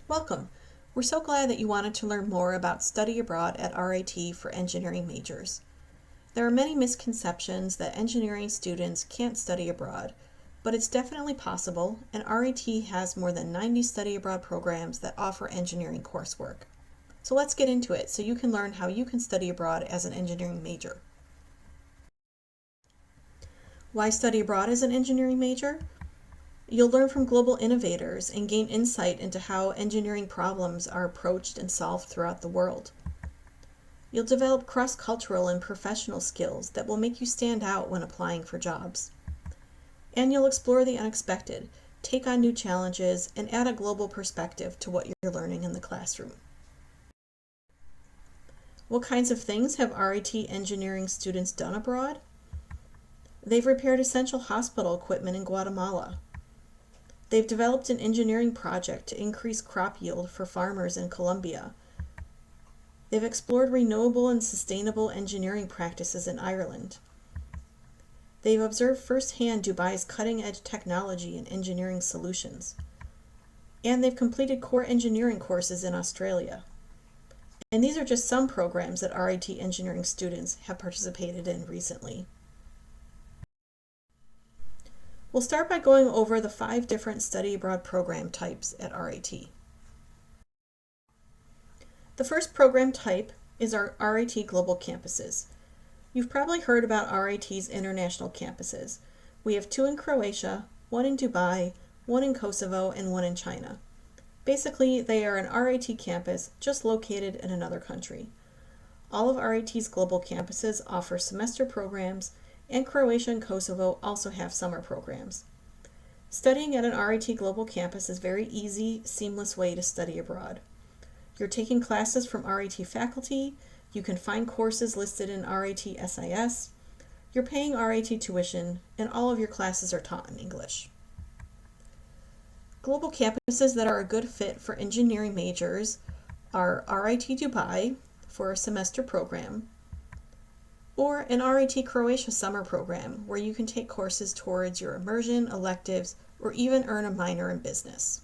Welcome! We're so glad that you wanted to learn more about study abroad at RIT for engineering majors. There are many misconceptions that engineering students can't study abroad, but it's definitely possible, and RIT has more than 90 study abroad programs that offer engineering coursework. So let's get into it so you can learn how you can study abroad as an engineering major. Why study abroad as an engineering major? You'll learn from global innovators and gain insight into how engineering problems are approached and solved throughout the world. You'll develop cross-cultural and professional skills that will make you stand out when applying for jobs. And you'll explore the unexpected, take on new challenges, and add a global perspective to what you're learning in the classroom. What kinds of things have RIT engineering students done abroad? They've repaired essential hospital equipment in Guatemala. They've developed an engineering project to increase crop yield for farmers in Colombia. They've explored renewable and sustainable engineering practices in Ireland. They've observed firsthand Dubai's cutting-edge technology and engineering solutions. And they've completed core engineering courses in Australia. And these are just some programs that RIT engineering students have participated in recently. We'll start by going over the 5 different study abroad program types at RIT. The first program type is our RIT Global Campuses. You've probably heard about RIT's international campuses. We have 2 in Croatia, 1 in Dubai, 1 in Kosovo, and 1 in China. Basically, they are an RIT campus just located in another country. All of RIT's global campuses offer semester programs, and Croatia and Kosovo also have summer programs. Studying at an RIT global campus is a very easy, seamless way to study abroad. You're taking classes from RIT faculty, you can find courses listed in RIT SIS, you're paying RIT tuition, and all of your classes are taught in English. Global campuses that are a good fit for engineering majors are RIT Dubai for a semester program, or an RIT Croatia summer program where you can take courses towards your immersion, electives, or even earn a minor in business.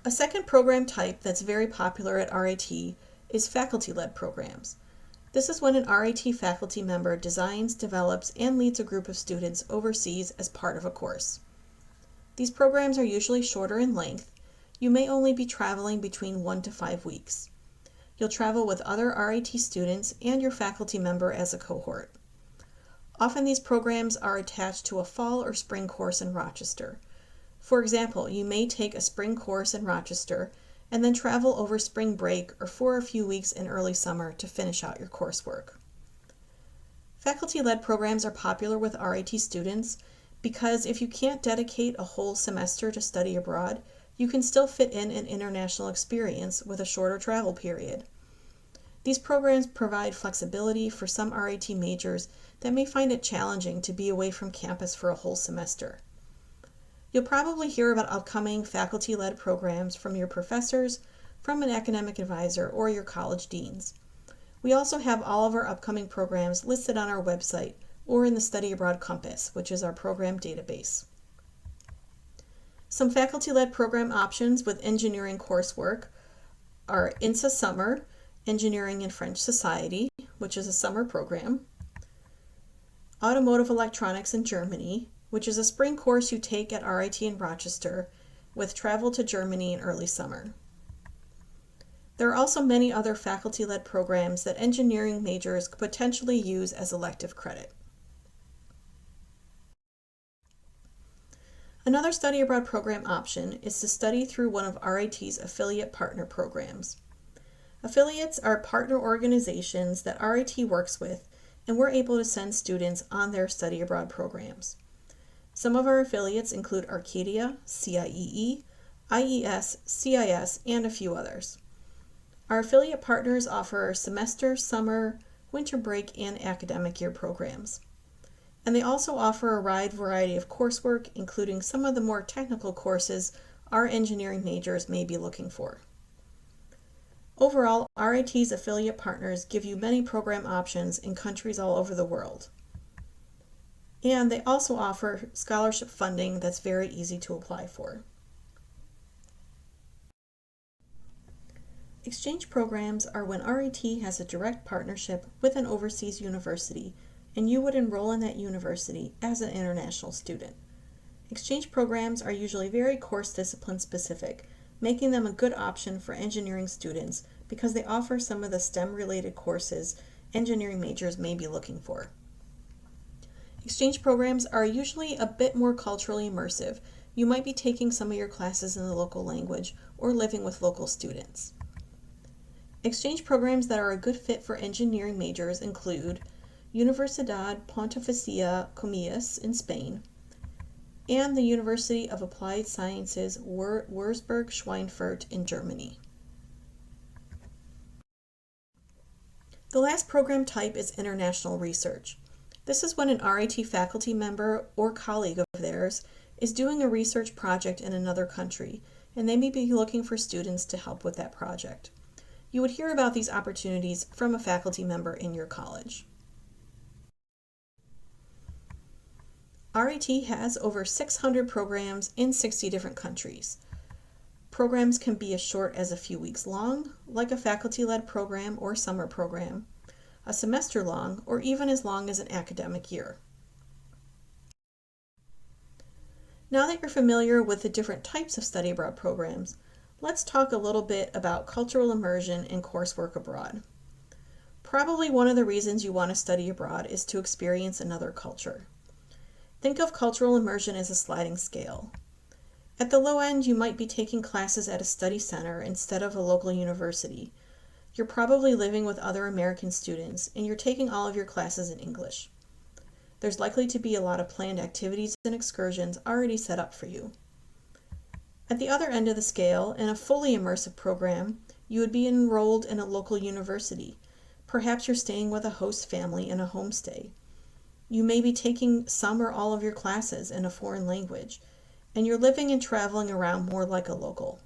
A second program type that's very popular at RIT is faculty-led programs. This is when an RIT faculty member designs, develops, and leads a group of students overseas as part of a course. These programs are usually shorter in length. You may only be traveling between 1 to 5 weeks. You'll travel with other RIT students and your faculty member as a cohort. Often these programs are attached to a fall or spring course in Rochester. For example, you may take a spring course in Rochester and then travel over spring break or for a few weeks in early summer to finish out your coursework. Faculty-led programs are popular with RIT students because if you can't dedicate a whole semester to study abroad, you can still fit in an international experience with a shorter travel period. These programs provide flexibility for some RIT majors that may find it challenging to be away from campus for a whole semester. You'll probably hear about upcoming faculty-led programs from your professors, from an academic advisor, or your college deans. We also have all of our upcoming programs listed on our website or in the Study Abroad Compass, which is our program database. Some faculty-led program options with engineering coursework are INSA Summer, Engineering in French Society, which is a summer program, Automotive Electronics in Germany, which is a spring course you take at RIT in Rochester with travel to Germany in early summer. There are also many other faculty-led programs that engineering majors could potentially use as elective credit. Another study abroad program option is to study through one of RIT's affiliate partner programs. Affiliates are partner organizations that RIT works with, and we're able to send students on their study abroad programs. Some of our affiliates include Arcadia, CIEE, IES, CIS, and a few others. Our affiliate partners offer semester, summer, winter break, and academic year programs. And they also offer a wide variety of coursework, including some of the more technical courses our engineering majors may be looking for. Overall, RIT's affiliate partners give you many program options in countries all over the world. And they also offer scholarship funding that's very easy to apply for. Exchange programs are when RIT has a direct partnership with an overseas university, and you would enroll in that university as an international student. Exchange programs are usually very course discipline specific, making them a good option for engineering students because they offer some of the STEM-related courses engineering majors may be looking for. Exchange programs are usually a bit more culturally immersive. You might be taking some of your classes in the local language or living with local students. Exchange programs that are a good fit for engineering majors include Universidad Pontificia Comillas in Spain and the University of Applied Sciences Würzburg-Schweinfurt in Germany. The last program type is international research. This is when an RIT faculty member or colleague of theirs is doing a research project in another country, and they may be looking for students to help with that project. You would hear about these opportunities from a faculty member in your college. RIT has over 600 programs in 60 different countries. Programs can be as short as a few weeks long, like a faculty-led program or summer program, a semester long, or even as long as an academic year. Now that you're familiar with the different types of study abroad programs, let's talk a little bit about cultural immersion and coursework abroad. Probably one of the reasons you want to study abroad is to experience another culture. Think of cultural immersion as a sliding scale. At the low end, you might be taking classes at a study center instead of a local university. You're probably living with other American students, and you're taking all of your classes in English. There's likely to be a lot of planned activities and excursions already set up for you. At the other end of the scale, in a fully immersive program, you would be enrolled in a local university. Perhaps you're staying with a host family in a homestay. You may be taking some or all of your classes in a foreign language, and you're living and traveling around more like a local.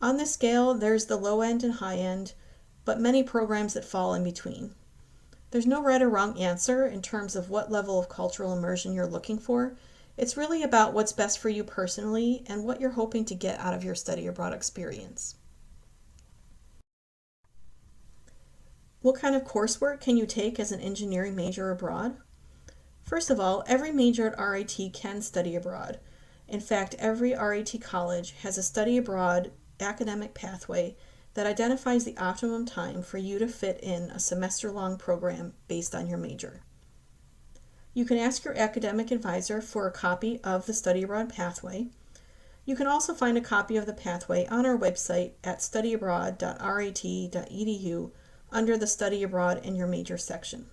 On this scale, there's the low end and high end, but many programs that fall in between. There's no right or wrong answer in terms of what level of cultural immersion you're looking for. It's really about what's best for you personally and what you're hoping to get out of your study abroad experience. What kind of coursework can you take as an engineering major abroad? First of all, every major at RIT can study abroad. In fact, every RIT college has a study abroad academic pathway that identifies the optimum time for you to fit in a semester-long program based on your major. You can ask your academic advisor for a copy of the study abroad pathway. You can also find a copy of the pathway on our website at studyabroad.rit.edu under the Study Abroad in Your Major section.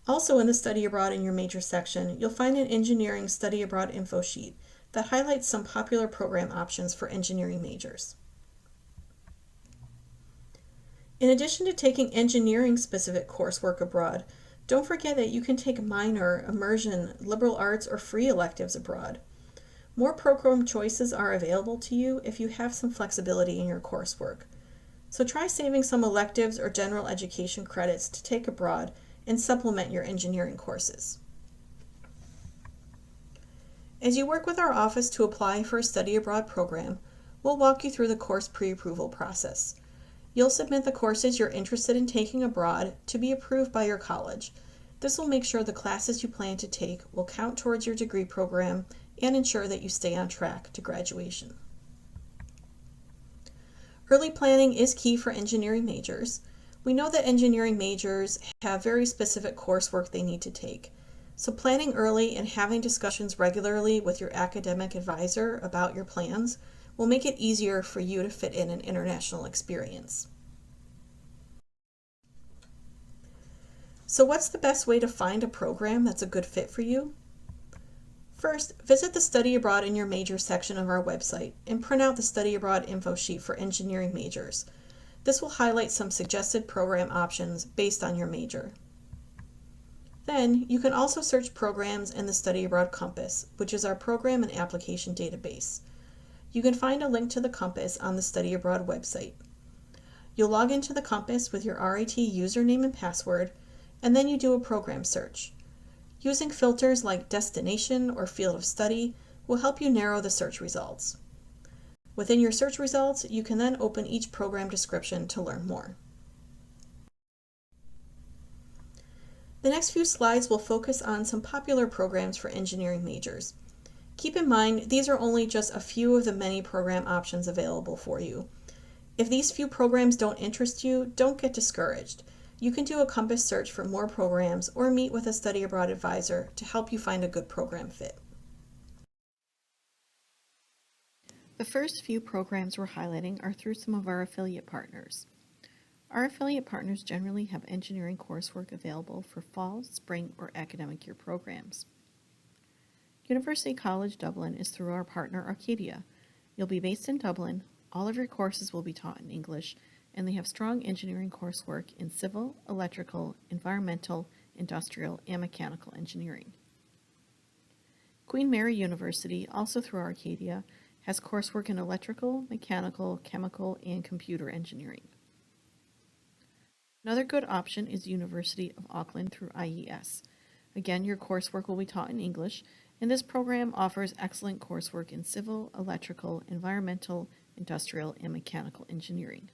Also in the Study Abroad in Your Major section, you'll find an engineering study abroad info sheet that highlights some popular program options for engineering majors. In addition to taking engineering-specific coursework abroad, don't forget that you can take minor, immersion, liberal arts, or free electives abroad. More program choices are available to you if you have some flexibility in your coursework. So try saving some electives or general education credits to take abroad and supplement your engineering courses. As you work with our office to apply for a study abroad program, we'll walk you through the course pre-approval process. You'll submit the courses you're interested in taking abroad to be approved by your college. This will make sure the classes you plan to take will count towards your degree program and ensure that you stay on track to graduation. Early planning is key for engineering majors. We know that engineering majors have very specific coursework they need to take. So planning early and having discussions regularly with your academic advisor about your plans will make it easier for you to fit in an international experience. So what's the best way to find a program that's a good fit for you? First, visit the Study Abroad in Your Major section of our website and print out the Study Abroad info sheet for engineering majors. This will highlight some suggested program options based on your major. Then, you can also search programs in the Study Abroad Compass, which is our program and application database. You can find a link to the Compass on the Study Abroad website. You'll log into the Compass with your RIT username and password, and then you do a program search. Using filters like destination or field of study will help you narrow the search results. Within your search results, you can then open each program description to learn more. The next few slides will focus on some popular programs for engineering majors. Keep in mind, these are only just a few of the many program options available for you. If these few programs don't interest you, don't get discouraged. You can do a Compass search for more programs or meet with a study abroad advisor to help you find a good program fit. The first few programs we're highlighting are through some of our affiliate partners. Our affiliate partners generally have engineering coursework available for fall, spring, or academic year programs. University College Dublin is through our partner Arcadia. You'll be based in Dublin, all of your courses will be taught in English, and they have strong engineering coursework in civil, electrical, environmental, industrial, and mechanical engineering. Queen Mary University, also through Arcadia, has coursework in electrical, mechanical, chemical, and computer engineering. Another good option is University of Auckland through IES. Again, your coursework will be taught in English, and this program offers excellent coursework in civil, electrical, environmental, industrial, and mechanical engineering.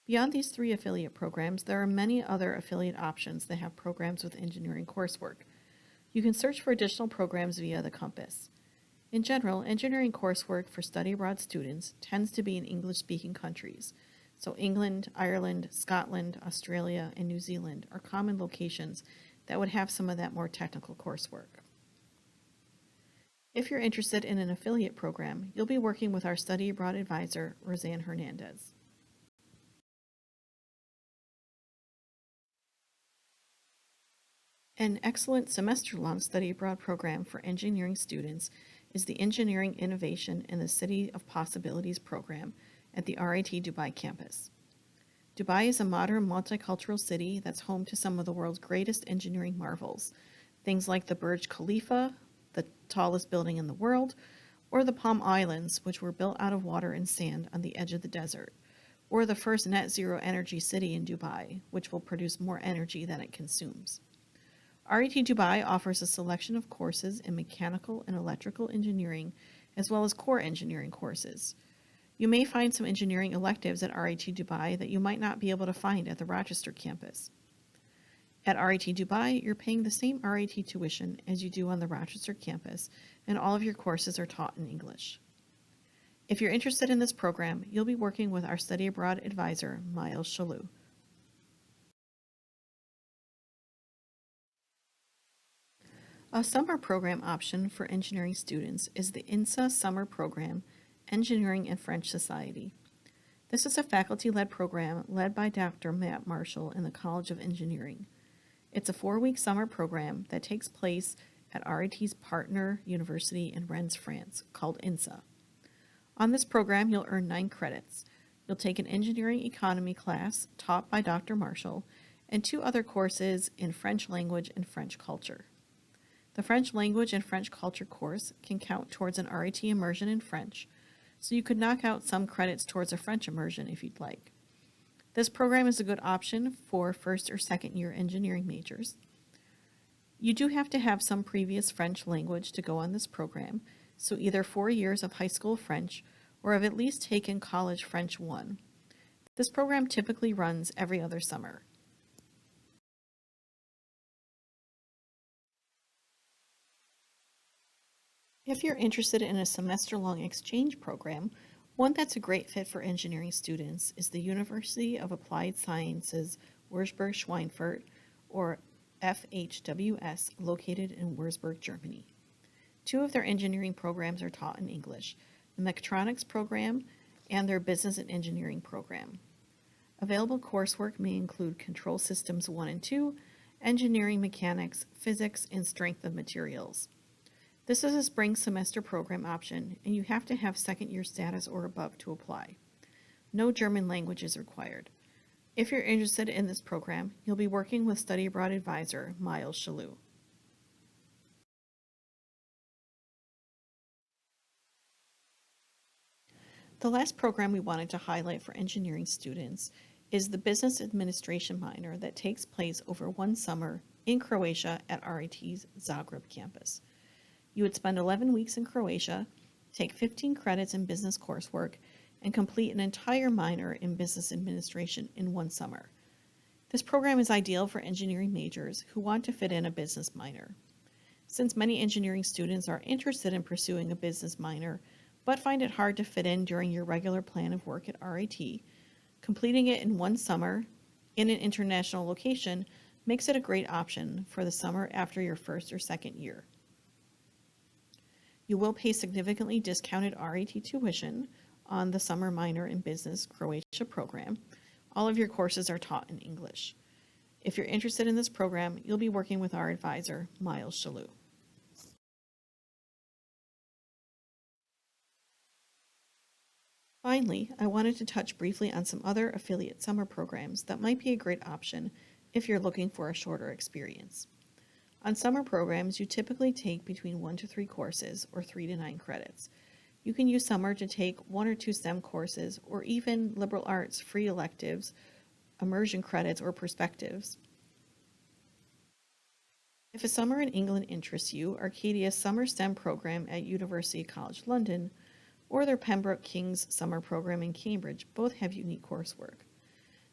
Beyond these three affiliate programs, there are many other affiliate options that have programs with engineering coursework. You can search for additional programs via the Compass. In general, engineering coursework for study abroad students tends to be in English-speaking countries, so England, Ireland, Scotland, Australia, and New Zealand are common locations that would have some of that more technical coursework. If you're interested in an affiliate program, you'll be working with our study abroad advisor, Roseanne Hernandez. An excellent semester-long study abroad program for engineering students is the Engineering Innovation in the City of Possibilities program at the RIT Dubai campus. Dubai is a modern multicultural city that's home to some of the world's greatest engineering marvels, things like the Burj Khalifa, the tallest building in the world, or the Palm Islands, which were built out of water and sand on the edge of the desert, or the first net zero energy city in Dubai, which will produce more energy than it consumes. RIT Dubai offers a selection of courses in mechanical and electrical engineering, as well as core engineering courses. You may find some engineering electives at RIT Dubai that you might not be able to find at the Rochester campus. At RIT Dubai, you're paying the same RIT tuition as you do on the Rochester campus, and all of your courses are taught in English. If you're interested in this program, you'll be working with our study abroad advisor, Miles Shalou. A summer program option for engineering students is the INSA Summer Program, Engineering and French Society. This is a faculty-led program led by Dr. Matt Marshall in the College of Engineering. It's a 4-week summer program that takes place at RIT's partner university in Rennes, France, called INSA. On this program, you'll earn 9 credits. You'll take an engineering economy class taught by Dr. Marshall and 2 other courses in French language and French culture. The French language and French culture course can count towards an RIT immersion in French, so you could knock out some credits towards a French immersion if you'd like. This program is a good option for first or second year engineering majors. You do have to have some previous French language to go on this program, so either 4 years of high school French or have at least taken College French 1. This program typically runs every other summer. If you're interested in a semester-long exchange program, one that's a great fit for engineering students is the University of Applied Sciences Würzburg-Schweinfurt, or FHWS, located in Würzburg, Germany. 2 of their engineering programs are taught in English, the Mechatronics program and their Business and Engineering program. Available coursework may include Control Systems 1 and 2, Engineering Mechanics, Physics, and Strength of Materials. This is a spring semester program option, and you have to have second year status or above to apply. No German language is required. If you're interested in this program, you'll be working with study abroad advisor Miles Shalou. The last program we wanted to highlight for engineering students is the Business Administration minor that takes place over 1 summer in Croatia at RIT's Zagreb campus. You would spend 11 weeks in Croatia, take 15 credits in business coursework, and complete an entire minor in business administration in one summer. This program is ideal for engineering majors who want to fit in a business minor. Since many engineering students are interested in pursuing a business minor, but find it hard to fit in during your regular plan of work at RIT, completing it in one summer in an international location makes it a great option for the summer after your first or second year. You will pay significantly discounted RIT tuition on the summer minor in business Croatia program. All of your courses are taught in English. If you're interested in this program, you'll be working with our advisor, Miles Shalou. Finally, I wanted to touch briefly on some other affiliate summer programs that might be a great option if you're looking for a shorter experience. On summer programs, you typically take between 1 to 3 courses, or 3 to 9 credits. You can use summer to take 1 or 2 STEM courses, or even liberal arts free electives, immersion credits, or perspectives. If a summer in England interests you, Arcadia's Summer STEM program at University College London or their Pembroke King's summer program in Cambridge both have unique coursework.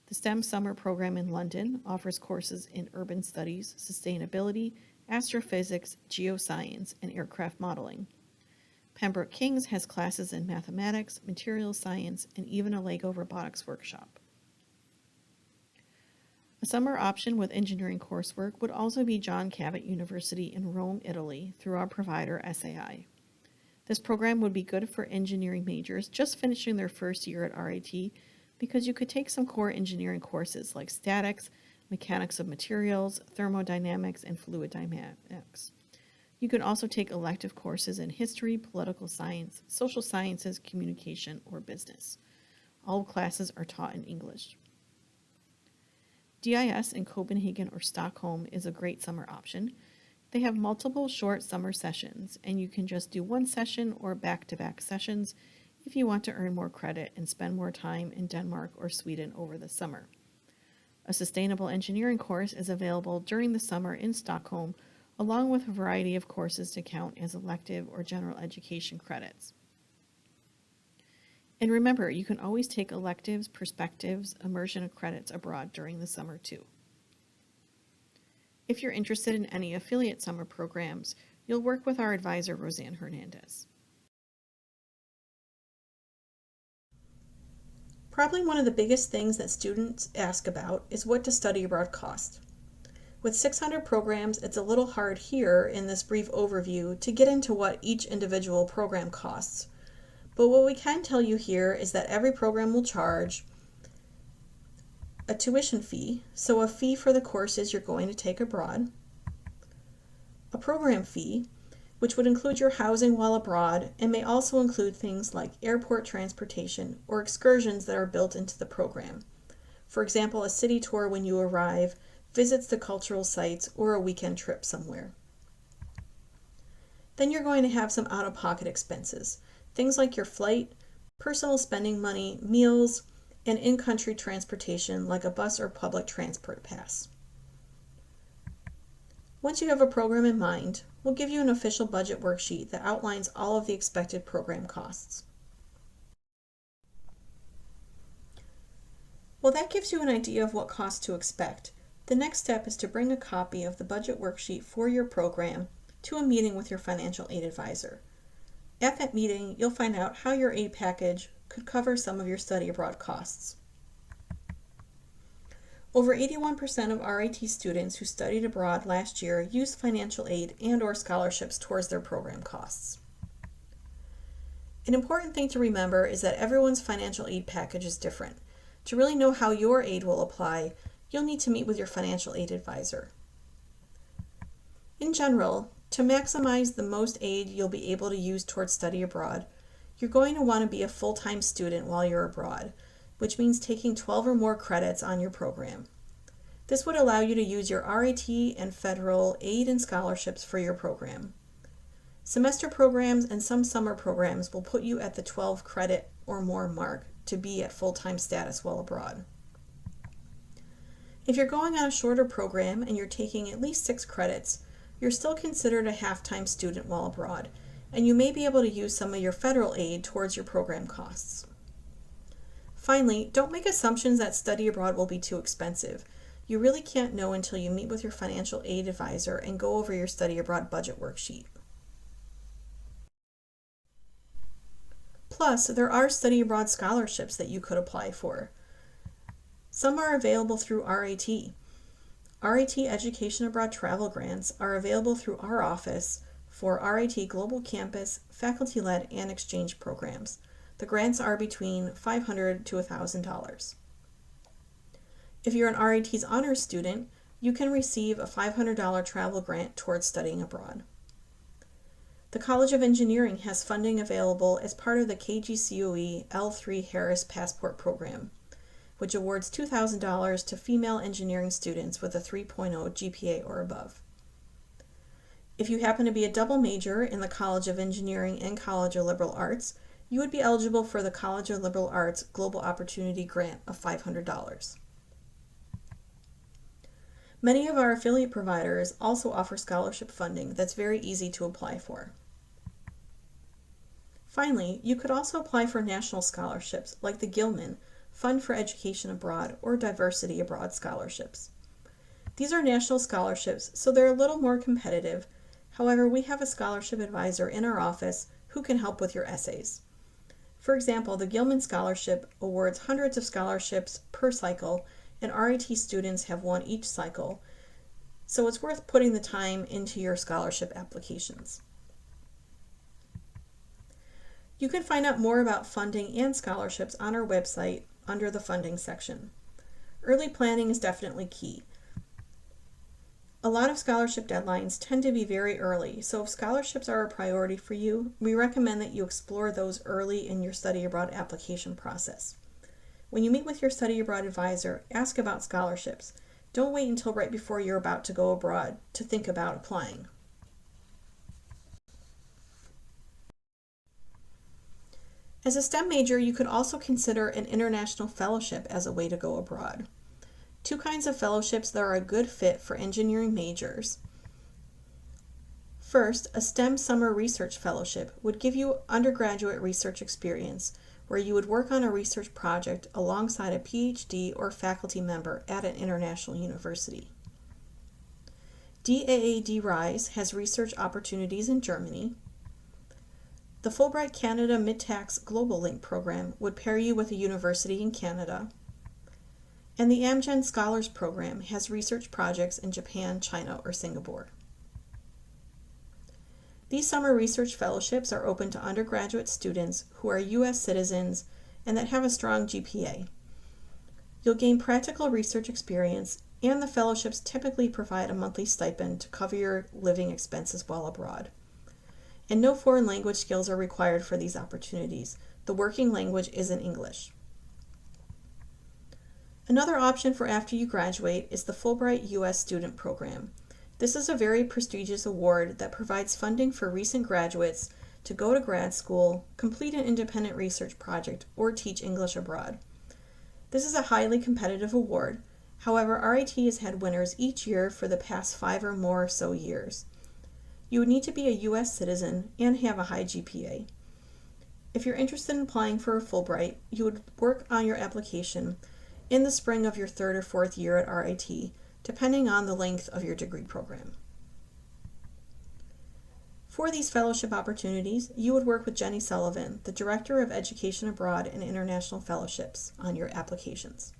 The STEM summer program in London offers courses in urban studies, sustainability, astrophysics, geoscience, and aircraft modeling. Pembroke King's has classes in mathematics, materials science, and even a LEGO robotics workshop. A summer option with engineering coursework would also be John Cabot University in Rome, Italy, through our provider SAI. This program would be good for engineering majors just finishing their first year at RIT because you could take some core engineering courses like statics, mechanics of materials, thermodynamics, and fluid dynamics. You can also take elective courses in history, political science, social sciences, communication, or business. All classes are taught in English. DIS in Copenhagen or Stockholm is a great summer option. They have multiple short summer sessions, and you can just do one session or back-to-back sessions if you want to earn more credit and spend more time in Denmark or Sweden over the summer. A sustainable engineering course is available during the summer in Stockholm, along with a variety of courses to count as elective or general education credits. And remember, you can always take electives, perspectives, immersion credits abroad during the summer too. If you're interested in any affiliate summer programs, you'll work with our advisor, Roseanne Hernandez. Probably one of the biggest things that students ask about is what does study abroad cost? With 600 programs, it's a little hard here in this brief overview to get into what each individual program costs. But what we can tell you here is that every program will charge a tuition fee, so a fee for the courses you're going to take abroad, a program fee, which would include your housing while abroad and may also include things like airport transportation or excursions that are built into the program. For example, a city tour when you arrive, visits to cultural sites, or a weekend trip somewhere. Then you're going to have some out-of-pocket expenses, things like your flight, personal spending money, meals, and in-country transportation like a bus or public transport pass. Once you have a program in mind, we'll give you an official budget worksheet that outlines all of the expected program costs. Well, that gives you an idea of what costs to expect. The next step is to bring a copy of the budget worksheet for your program to a meeting with your financial aid advisor. At that meeting, you'll find out how your aid package could cover some of your study abroad costs. Over 81% of RIT students who studied abroad last year used financial aid and/or scholarships towards their program costs. An important thing to remember is that everyone's financial aid package is different. To really know how your aid will apply, you'll need to meet with your financial aid advisor. In general, to maximize the most aid you'll be able to use towards study abroad, you're going to want to be a full-time student while you're abroad, which means taking 12 or more credits on your program. This would allow you to use your RIT and federal aid and scholarships for your program. Semester programs and some summer programs will put you at the 12 credit or more mark to be at full-time status while abroad. If you're going on a shorter program and you're taking at least 6 credits, you're still considered a half-time student while abroad, and you may be able to use some of your federal aid towards your program costs. Finally, don't make assumptions that study abroad will be too expensive. You really can't know until you meet with your financial aid advisor and go over your study abroad budget worksheet. Plus, there are study abroad scholarships that you could apply for. Some are available through RIT. RIT Education Abroad Travel Grants are available through our office for RIT Global Campus, faculty-led, and exchange programs. The grants are between $500 to $1,000. If you're an RIT's honors student, you can receive a $500 travel grant towards studying abroad. The College of Engineering has funding available as part of the KGCOE L3 Harris Passport Program, which awards $2,000 to female engineering students with a 3.0 GPA or above. If you happen to be a double major in the College of Engineering and College of Liberal Arts, you would be eligible for the College of Liberal Arts Global Opportunity Grant of $500. Many of our affiliate providers also offer scholarship funding that's very easy to apply for. Finally, you could also apply for national scholarships like the Gilman Fund for Education Abroad or Diversity Abroad scholarships. These are national scholarships, so they're a little more competitive. However, we have a scholarship advisor in our office who can help with your essays. For example, the Gilman Scholarship awards hundreds of scholarships per cycle, and RIT students have one each cycle, so it's worth putting the time into your scholarship applications. You can find out more about funding and scholarships on our website under the funding section. Early planning is definitely key. A lot of scholarship deadlines tend to be very early, so if scholarships are a priority for you, we recommend that you explore those early in your study abroad application process. When you meet with your study abroad advisor, ask about scholarships. Don't wait until right before you're about to go abroad to think about applying. As a STEM major, you could also consider an international fellowship as a way to go abroad. 2 kinds of fellowships that are a good fit for engineering majors. First, a STEM Summer Research Fellowship would give you undergraduate research experience where you would work on a research project alongside a PhD or faculty member at an international university. DAAD RISE has research opportunities in Germany. The Fulbright Canada Mid-Tax Global Link program would pair you with a university in Canada. And the Amgen Scholars Program has research projects in Japan, China, or Singapore. These summer research fellowships are open to undergraduate students who are U.S. citizens and that have a strong GPA. You'll gain practical research experience, and the fellowships typically provide a monthly stipend to cover your living expenses while abroad. And no foreign language skills are required for these opportunities. The working language is in English. Another option for after you graduate is the Fulbright U.S. Student Program. This is a very prestigious award that provides funding for recent graduates to go to grad school, complete an independent research project, or teach English abroad. This is a highly competitive award. However, RIT has had winners each year for the past 5 or more or so years. You would need to be a U.S. citizen and have a high GPA. If you're interested in applying for a Fulbright, you would work on your application in the spring of your 3rd or 4th year at RIT, depending on the length of your degree program. For these fellowship opportunities, you would work with Jenny Sullivan, the Director of Education Abroad and International Fellowships, on your applications.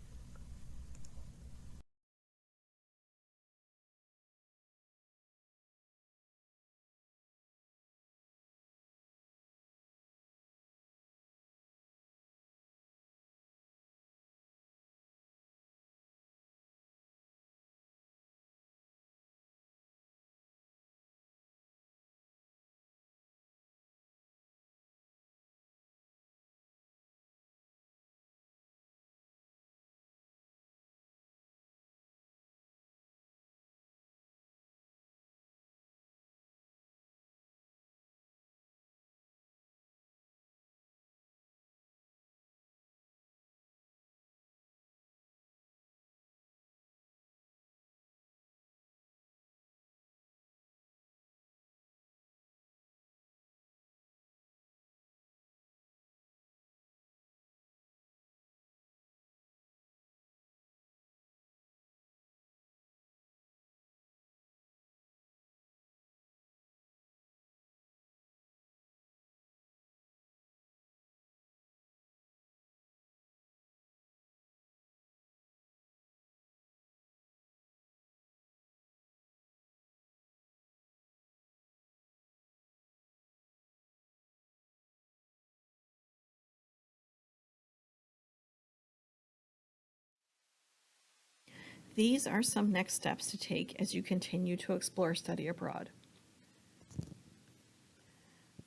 These are some next steps to take as you continue to explore study abroad.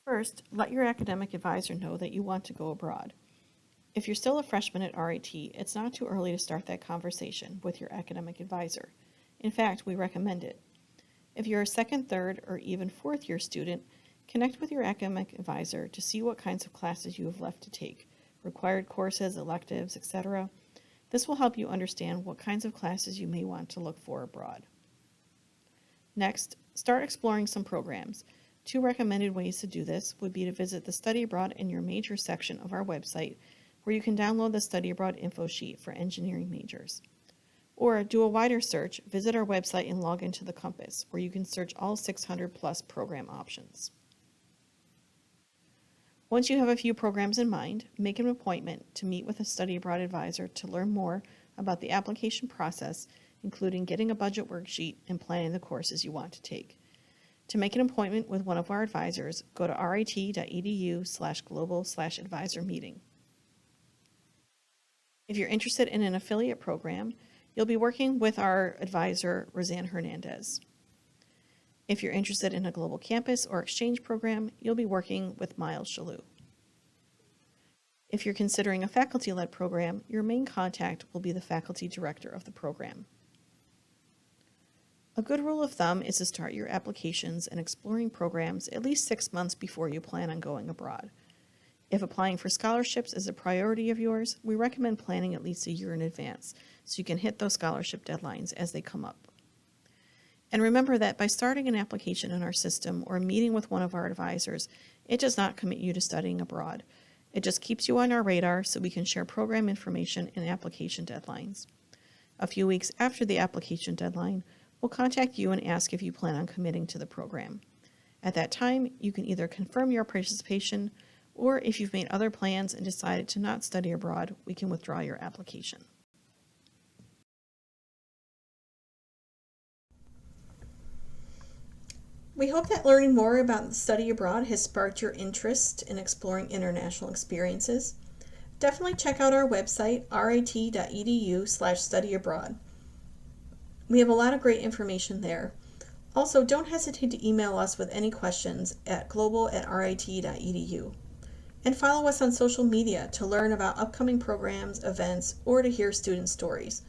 First, let your academic advisor know that you want to go abroad. If you're still a freshman at RIT, it's not too early to start that conversation with your academic advisor. In fact, we recommend it. If you're a second, third, or even fourth year student, connect with your academic advisor to see what kinds of classes you have left to take, required courses, electives, etc. This will help you understand what kinds of classes you may want to look for abroad. Next, start exploring some programs. 2 recommended ways to do this would be to visit the Study Abroad in your major section of our website, where you can download the Study Abroad info sheet for engineering majors. Or do a wider search, visit our website and log into the Compass, where you can search all 600 plus program options. Once you have a few programs in mind, make an appointment to meet with a study abroad advisor to learn more about the application process, including getting a budget worksheet and planning the courses you want to take. To make an appointment with one of our advisors, go to rit.edu/global/advisor meeting. If you're interested in an affiliate program, you'll be working with our advisor, Roseanne Hernandez. If you're interested in a global campus or exchange program, you'll be working with Miles Shalou. If you're considering a faculty-led program, your main contact will be the faculty director of the program. A good rule of thumb is to start your applications and exploring programs at least 6 months before you plan on going abroad. If applying for scholarships is a priority of yours, we recommend planning at least a year in advance so you can hit those scholarship deadlines as they come up. And remember that by starting an application in our system or meeting with one of our advisors, it does not commit you to studying abroad. It just keeps you on our radar so we can share program information and application deadlines. A few weeks after the application deadline, we'll contact you and ask if you plan on committing to the program. At that time, you can either confirm your participation, or if you've made other plans and decided to not study abroad, we can withdraw your application. We hope that learning more about study abroad has sparked your interest in exploring international experiences. Definitely check out our website, rit.edu/studyabroad. We have a lot of great information there. Also, don't hesitate to email us with any questions at global@rit.edu. And follow us on social media to learn about upcoming programs, events, or to hear student stories.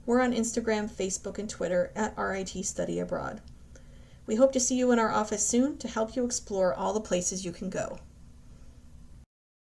We're on Instagram, Facebook, and Twitter at RIT Study Abroad. We hope to see you in our office soon to help you explore all the places you can go.